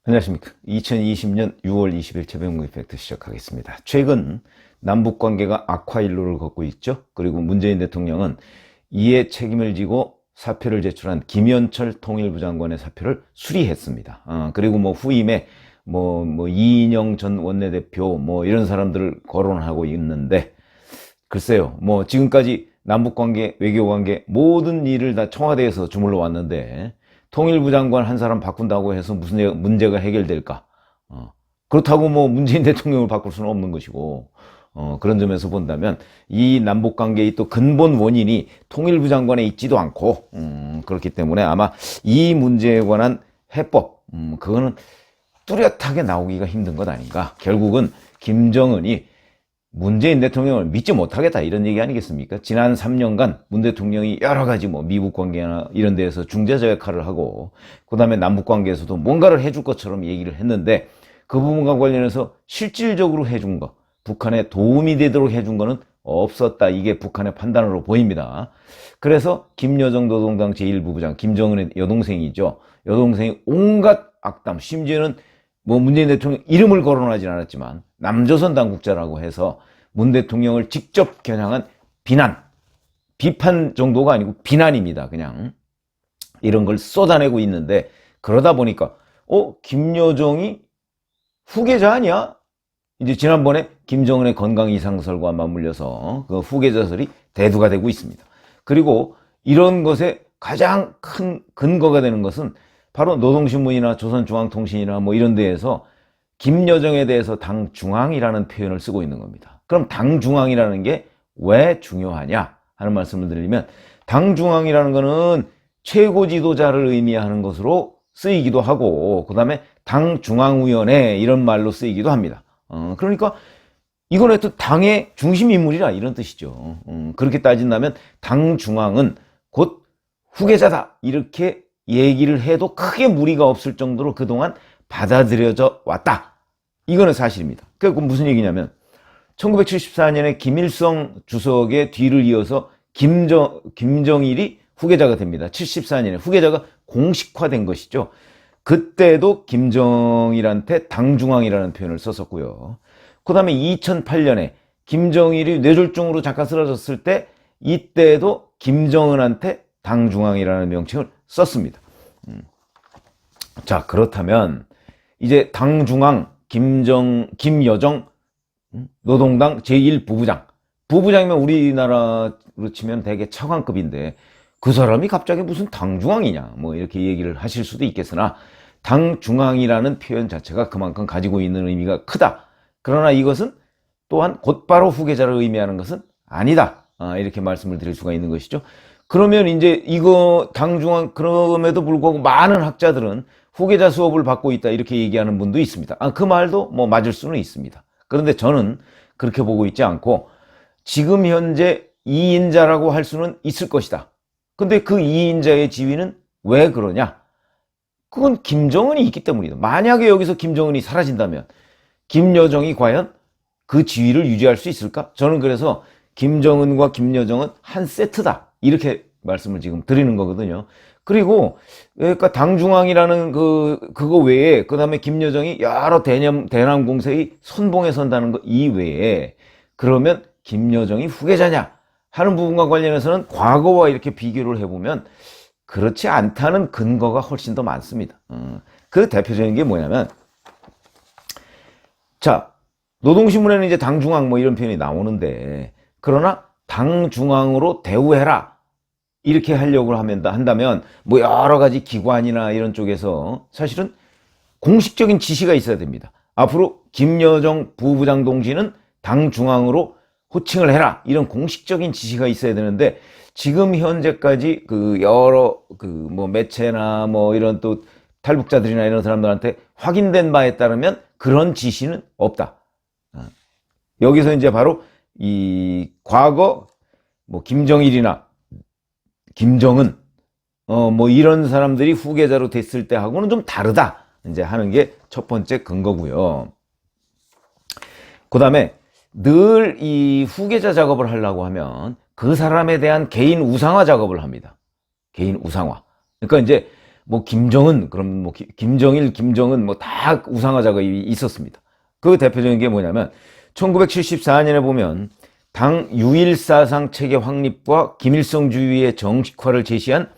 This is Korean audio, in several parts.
안녕하십니까. 2020년 6월 20일 최병무 이펙트 시작하겠습니다. 최근 남북관계가 악화일로를 걷고 있죠. 그리고 문재인 대통령은 이에 책임을 지고 사표를 제출한 김현철 통일부 장관의 사표를 수리했습니다. 그리고 후임에 이인영 전 원내대표 이런 사람들을 거론하고 있는데, 글쎄요, 지금까지 남북관계, 외교관계 모든 일을 다 청와대에서 주물러 왔는데 통일부 장관 한 사람 바꾼다고 해서 무슨 문제가 해결될까? 그렇다고 문재인 대통령을 바꿀 수는 없는 것이고, 그런 점에서 본다면 이 남북관계의 또 근본 원인이 통일부 장관에 있지도 않고, 그렇기 때문에 아마 이 문제에 관한 해법, 그거는 뚜렷하게 나오기가 힘든 것 아닌가. 결국은 김정은이 문재인 대통령을 믿지 못하겠다 이런 얘기 아니겠습니까? 지난 3년간 문 대통령이 여러 가지 미국 관계나 이런 데에서 중재자 역할을 하고, 그 다음에 남북 관계에서도 뭔가를 해줄 것처럼 얘기를 했는데, 그 부분과 관련해서 실질적으로 해준 거, 북한에 도움이 되도록 해준 거는 없었다. 이게 북한의 판단으로 보입니다. 그래서 김여정 노동당 제1부부장, 김정은의 여동생이죠. 여동생이 온갖 악담, 심지어는 문재인 대통령 이름을 거론하진 않았지만 남조선 당국자라고 해서 문 대통령을 직접 겨냥한 비판 정도가 아니고 비난입니다. 그냥 이런 걸 쏟아내고 있는데, 그러다 보니까 김여정이 후계자 아니야? 이제 지난번에 김정은의 건강 이상설과 맞물려서 그 후계자설이 대두가 되고 있습니다. 그리고 이런 것에 가장 큰 근거가 되는 것은 바로 노동신문이나 조선중앙통신이나 이런 데에서 김여정에 대해서 당중앙이라는 표현을 쓰고 있는 겁니다. 그럼 당중앙이라는 게 왜 중요하냐 하는 말씀을 드리면, 당중앙이라는 거는 최고 지도자를 의미하는 것으로 쓰이기도 하고, 그 다음에 당중앙위원회 이런 말로 쓰이기도 합니다. 그러니까 이건 하여튼 당의 중심 인물이라 이런 뜻이죠. 그렇게 따진다면 당중앙은 곧 후계자다 이렇게 얘기를 해도 크게 무리가 없을 정도로 그동안 받아들여져 왔다. 이거는 사실입니다. 그게 무슨 얘기냐면, 1974년에 김일성 주석의 뒤를 이어서 김정일이 후계자가 됩니다. 74년에 후계자가 공식화된 것이죠. 그때도 김정일한테 당중앙이라는 표현을 썼었고요. 그 다음에 2008년에 김정일이 뇌졸중으로 잠깐 쓰러졌을 때, 이때도 김정은한테 당중앙이라는 명칭을 썼습니다. 자, 그렇다면 이제 당중앙 김여정 노동당 제1부부장, 부부장이면 우리나라로 치면 되게 차관급인데 그 사람이 갑자기 무슨 당중앙이냐 이렇게 얘기를 하실 수도 있겠으나, 당중앙이라는 표현 자체가 그만큼 가지고 있는 의미가 크다. 그러나 이것은 또한 곧바로 후계자를 의미하는 것은 아니다. 이렇게 말씀을 드릴 수가 있는 것이죠. 그러면 이제 이거 당중앙, 그럼에도 불구하고 많은 학자들은 후계자 수업을 받고 있다 이렇게 얘기하는 분도 있습니다. 그 말도 맞을 수는 있습니다. 그런데 저는 그렇게 보고 있지 않고, 지금 현재 2인자라고 할 수는 있을 것이다. 근데 그 2인자의 지위는 왜 그러냐? 그건 김정은이 있기 때문이다. 만약에 여기서 김정은이 사라진다면 김여정이 과연 그 지위를 유지할 수 있을까? 저는 그래서 김정은과 김여정은 한 세트다 이렇게 말씀을 지금 드리는 거거든요. 그리고 그러니까 당중앙이라는 그거 외에, 그 다음에 김여정이 여러 대남 공세의 선봉에 선다는 거 이외에, 그러면 김여정이 후계자냐 하는 부분과 관련해서는 과거와 이렇게 비교를 해보면 그렇지 않다는 근거가 훨씬 더 많습니다. 그 대표적인 게 뭐냐면, 자, 노동신문에는 이제 당중앙 이런 표현이 나오는데, 그러나 당중앙으로 대우해라 이렇게 하려고 한다면 여러 가지 기관이나 이런 쪽에서 사실은 공식적인 지시가 있어야 됩니다. 앞으로 김여정 부부장 동지는 당중앙으로 호칭을 해라 이런 공식적인 지시가 있어야 되는데, 지금 현재까지 여러 매체나 이런 또 탈북자들이나 이런 사람들한테 확인된 바에 따르면 그런 지시는 없다. 여기서 이제 바로 이 과거 김정일이나 김정은 이런 사람들이 후계자로 됐을 때 하고는 좀 다르다 이제 하는 게 첫 번째 근거고요. 그 다음에 늘 이 후계자 작업을 하려고 하면 그 사람에 대한 개인 우상화 작업을 합니다. 개인 우상화. 그러니까 이제 뭐 김정은, 그럼 뭐 김정일, 김정은 뭐 다 우상화 작업이 있었습니다. 그 대표적인 게 뭐냐면 1974년에 보면 당 유일사상 체계 확립과 김일성주의의 정식화를 제시한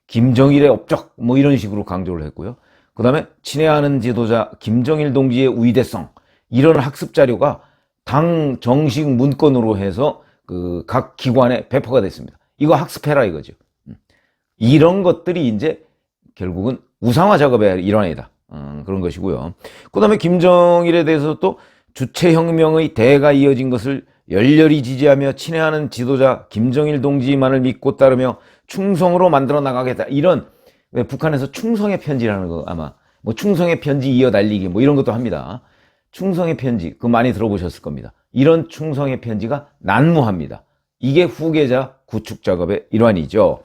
김정일의 업적 뭐 이런 식으로 강조를 했고요. 그 다음에 친애하는 지도자 김정일 동지의 위대성, 이런 학습 자료가 당 정식 문건으로 해서 그 각 기관에 배포가 됐습니다. 이거 학습해라 이거죠. 이런 것들이 이제 결국은 우상화 작업의 일환이다. 그런 것이고요. 그 다음에 김정일에 대해서 또 주체혁명의 대가 이어진 것을 열렬히 지지하며 친애하는 지도자 김정일 동지만을 믿고 따르며 충성으로 만들어 나가겠다. 이런, 북한에서 충성의 편지라는 거 아마 뭐 충성의 편지 이어 달리기 뭐 이런 것도 합니다. 충성의 편지, 그거 많이 들어보셨을 겁니다. 이런 충성의 편지가 난무합니다. 이게 후계자 구축 작업의 일환이죠.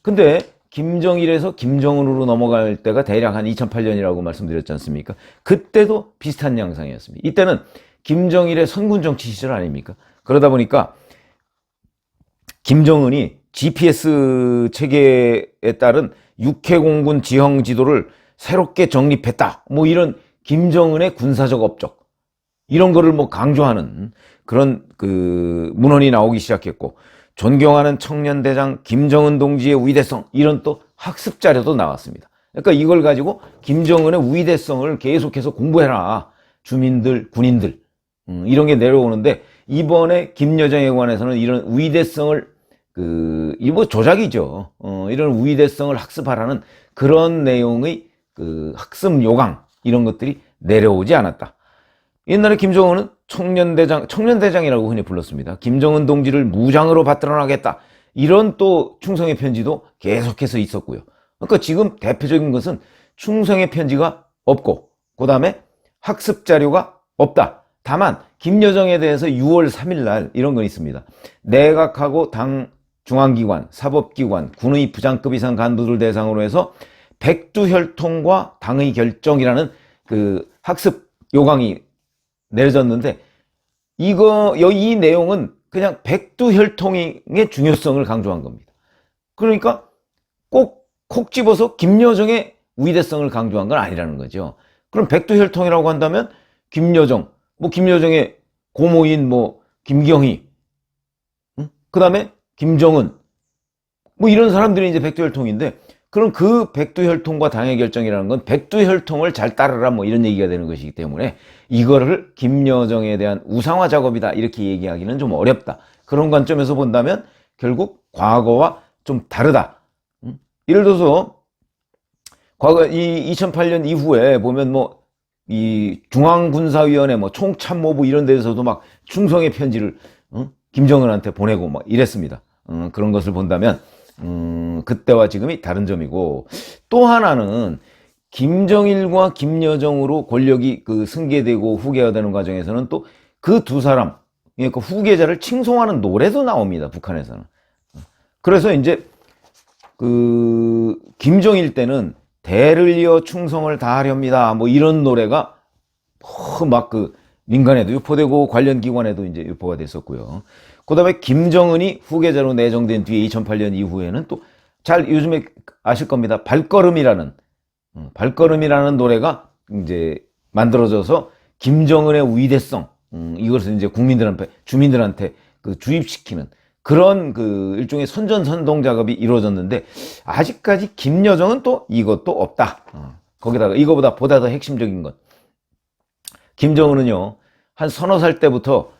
근데 김정일에서 김정은으로 넘어갈 때가 대략 한 2008년이라고 말씀드렸지 않습니까? 그때도 비슷한 양상이었습니다. 이때는 김정일의 선군 정치 시절 아닙니까? 그러다 보니까 김정은이 GPS 체계에 따른 육해공군 지형 지도를 새롭게 정립했다. 뭐 이런 김정은의 군사적 업적, 이런 거를 뭐 강조하는 그런 그 문헌이 나오기 시작했고, 존경하는 청년대장 김정은 동지의 위대성, 이런 또 학습 자료도 나왔습니다. 그러니까 이걸 가지고 김정은의 위대성을 계속해서 공부해라. 주민들, 군인들, 이런 게 내려오는데, 이번에 김여정에 관해서는 이런 위대성을 이 뭐 조작이죠. 이런 위대성을 학습하라는 그런 내용의 그 학습 요강, 이런 것들이 내려오지 않았다. 옛날에 김정은은 청년대장이라고 흔히 불렀습니다. 김정은 동지를 무장으로 받들어나겠다. 이런 또 충성의 편지도 계속해서 있었고요. 그러니까 지금 대표적인 것은 충성의 편지가 없고, 그 다음에 학습 자료가 없다. 다만 김여정에 대해서 6월 3일 날 이런 건 있습니다. 내각하고 당 중앙기관, 사법기관, 군의 부장급 이상 간부들 대상으로 해서 백두혈통과 당의 결정이라는 그 학습 요강이 내려졌는데, 이 내용은 그냥 백두혈통의 중요성을 강조한 겁니다. 그러니까 콕 집어서 김여정의 위대성을 강조한 건 아니라는 거죠. 그럼 백두혈통이라고 한다면 김여정, 뭐 김여정의 고모인 뭐 김경희, 그 다음에 김정은, 뭐 이런 사람들이 이제 백두혈통인데, 그럼 그 백두혈통과 당의 결정이라는 건 백두혈통을 잘 따르라 뭐 이런 얘기가 되는 것이기 때문에, 이거를 김여정에 대한 우상화 작업이다 이렇게 얘기하기는 좀 어렵다. 그런 관점에서 본다면 결국 과거와 좀 다르다. 예를 들어서 과거 이 2008년 이후에 보면 뭐 이 중앙군사위원회 뭐 총참모부 이런 데서도 막 충성의 편지를 김정은한테 보내고 막 이랬습니다. 그런 것을 본다면 그때와 지금이 다른 점이고, 또 하나는 김정일과 김여정으로 권력이 그 승계되고 후계화되는 과정에서는 또 그 두 사람, 그러니까 후계자를 칭송하는 노래도 나옵니다. 북한에서는. 그래서 이제 그 김정일 때는 대를 이어 충성을 다하렵니다. 뭐 이런 노래가 막 그 민간에도 유포되고 관련 기관에도 이제 유포가 됐었고요. 그 다음에 김정은이 후계자로 내정된 뒤에 2008년 이후에는 또 잘 요즘에 아실 겁니다. 발걸음이라는 노래가 이제 만들어져서 김정은의 위대성, 이것을 이제 주민들한테 그 주입시키는 그런 그 일종의 선전선동 작업이 이루어졌는데, 아직까지 김여정은 또 이것도 없다. 거기다가 이거보다 보다 더 핵심적인 것, 김정은은요 한 서너 살 때부터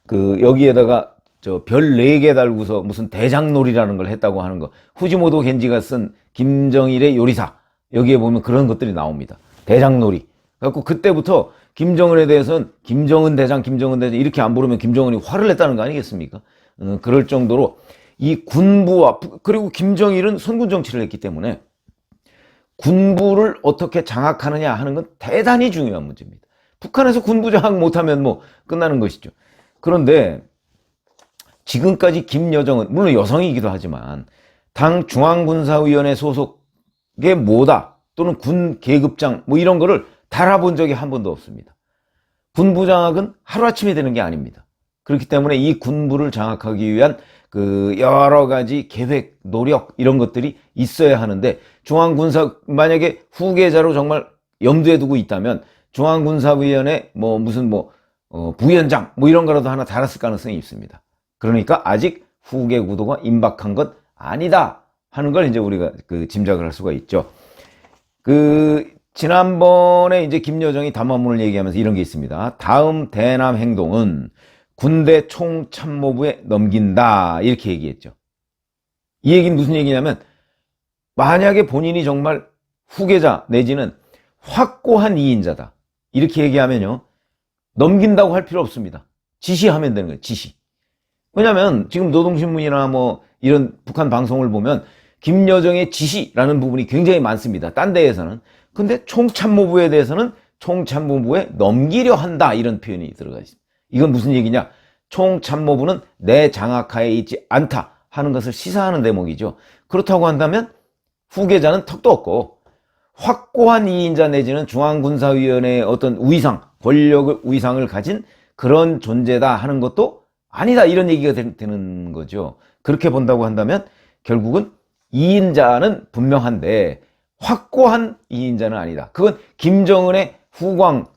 그 여기에다가 저 별 4개 달고서 무슨 대장놀이라는 걸 했다고 하는 거, 후지모토 겐지가 쓴 김정일의 요리사, 여기에 보면 그런 것들이 나옵니다. 대장놀이. 그래갖고 그때부터 김정은에 대해서는 김정은 대장 이렇게 안 부르면 김정은이 화를 냈다는 거 아니겠습니까? 그럴 정도로 이 군부와, 그리고 김정일은 선군 정치를 했기 때문에 군부를 어떻게 장악하느냐 하는 건 대단히 중요한 문제입니다. 북한에서 군부 장악 못하면 뭐 끝나는 것이죠. 그런데 지금까지 김여정은 물론 여성이기도 하지만 당 중앙군사위원회 소속의 모다 또는 군 계급장 뭐 이런 거를 달아본 적이 한 번도 없습니다. 군부 장악은 하루아침에 되는 게 아닙니다. 그렇기 때문에 이 군부를 장악하기 위한 그 여러 가지 계획, 노력 이런 것들이 있어야 하는데 만약에 후계자로 정말 염두에 두고 있다면 중앙군사위원회 부위원장 이런 거라도 하나 달았을 가능성이 있습니다. 그러니까 아직 후계 구도가 임박한 것 아니다 하는 걸 이제 우리가 짐작을 할 수가 있죠. 지난번에 이제 김여정이 담화문을 얘기하면서 이런 게 있습니다. 다음 대남 행동은 군대 총참모부에 넘긴다 이렇게 얘기했죠. 이 얘기는 무슨 얘기냐면 만약에 본인이 정말 후계자 내지는 확고한 2인자다 이렇게 얘기하면요 넘긴다고 할 필요 없습니다. 지시하면 되는 거예요. 지시. 왜냐하면 지금 노동신문이나 이런 북한 방송을 보면 김여정의 지시라는 부분이 굉장히 많습니다. 딴 데에서는. 근데 총참모부에 대해서는 총참모부에 넘기려 한다 이런 표현이 들어가 있습니다. 이건 무슨 얘기냐? 총참모부는 내 장악하에 있지 않다 하는 것을 시사하는 대목이죠. 그렇다고 한다면 후계자는 턱도 없고 확고한 2인자 내지는 중앙군사위원회의 어떤 권력의 위상을 가진 그런 존재다 하는 것도 아니다 이런 얘기가 되는 거죠. 그렇게 본다고 한다면 결국은 2인자는 분명한데 확고한 2인자는 아니다. 그건 김정은의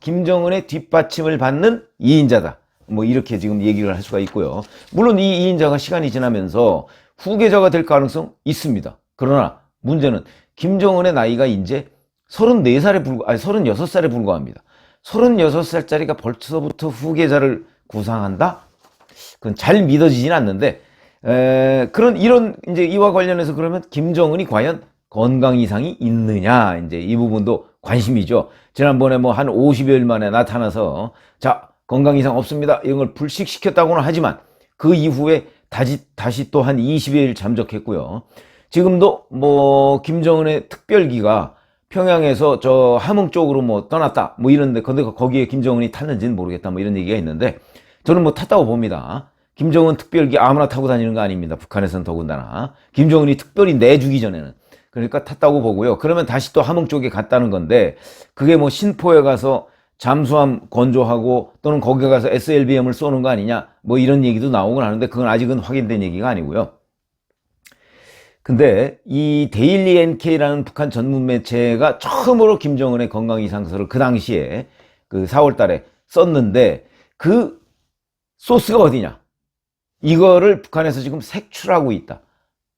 김정은의 뒷받침을 받는 2인자다. 이렇게 지금 얘기를 할 수가 있고요. 물론 이 2인자가 시간이 지나면서 후계자가 될 가능성 있습니다. 그러나 문제는 김정은의 나이가 이제 36살에 불과합니다. 36살짜리가 벌써부터 후계자를 구상한다? 그건 잘 믿어지진 않는데, 이와 관련해서 그러면 김정은이 과연 건강 이상이 있느냐, 이제 이 부분도 관심이죠. 지난번에 한 50여일 만에 나타나서, 자, 건강 이상 없습니다. 이런 걸 불식시켰다고는 하지만, 그 이후에 다시 또 한 20여일 잠적했고요. 지금도 김정은의 특별기가 평양에서 저 함흥 쪽으로 떠났다, 이런데, 근데 거기에 김정은이 탔는지는 모르겠다, 이런 얘기가 있는데, 저는 탔다고 봅니다. 김정은 특별기 아무나 타고 다니는 거 아닙니다. 북한에서는 더군다나. 김정은이 특별히 내주기 전에는. 그러니까 탔다고 보고요. 그러면 다시 또 함흥 쪽에 갔다는 건데, 그게 신포에 가서 잠수함 건조하고 또는 거기 가서 SLBM을 쏘는 거 아니냐, 이런 얘기도 나오곤 하는데, 그건 아직은 확인된 얘기가 아니고요. 근데 이 데일리 NK라는 북한 전문 매체가 처음으로 김정은의 건강 이상서를 그 당시에 4월 달에 썼는데 그 소스가 어디냐? 이거를 북한에서 지금 색출하고 있다.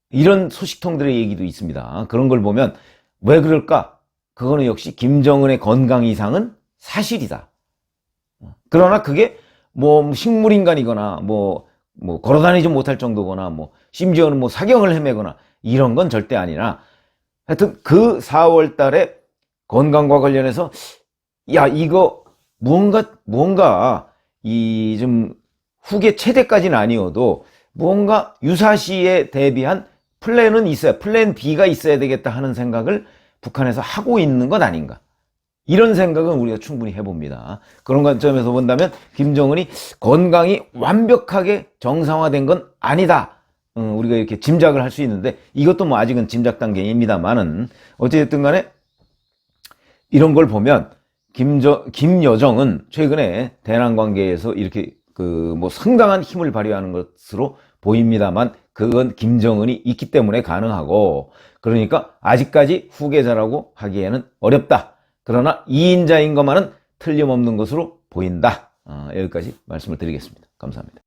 이런 소식통들의 얘기도 있습니다. 그런 걸 보면 왜 그럴까? 그거는 역시 김정은의 건강 이상은 사실이다. 그러나 그게 식물인간이거나 걸어다니지 못할 정도거나 심지어는 사경을 헤매거나 이런 건 절대 아니라 하여튼 그 4월 달에 건강과 관련해서 이거 무언가 좀 후계 체대까지는 아니어도 무언가 유사시에 대비한 플랜은 있어야, 플랜 B가 있어야 되겠다 하는 생각을 북한에서 하고 있는 것 아닌가. 이런 생각은 우리가 충분히 해봅니다. 그런 관점에서 본다면 김정은이 건강이 완벽하게 정상화된 건 아니다. 우리가 이렇게 짐작을 할 수 있는데 이것도 아직은 짐작 단계입니다만은 어찌됐든 간에 이런 걸 보면 김여정은 최근에 대남 관계에서 이렇게 상당한 힘을 발휘하는 것으로 보입니다만 그건 김정은이 있기 때문에 가능하고 그러니까 아직까지 후계자라고 하기에는 어렵다. 그러나 2인자인 것만은 틀림없는 것으로 보인다. 여기까지 말씀을 드리겠습니다. 감사합니다.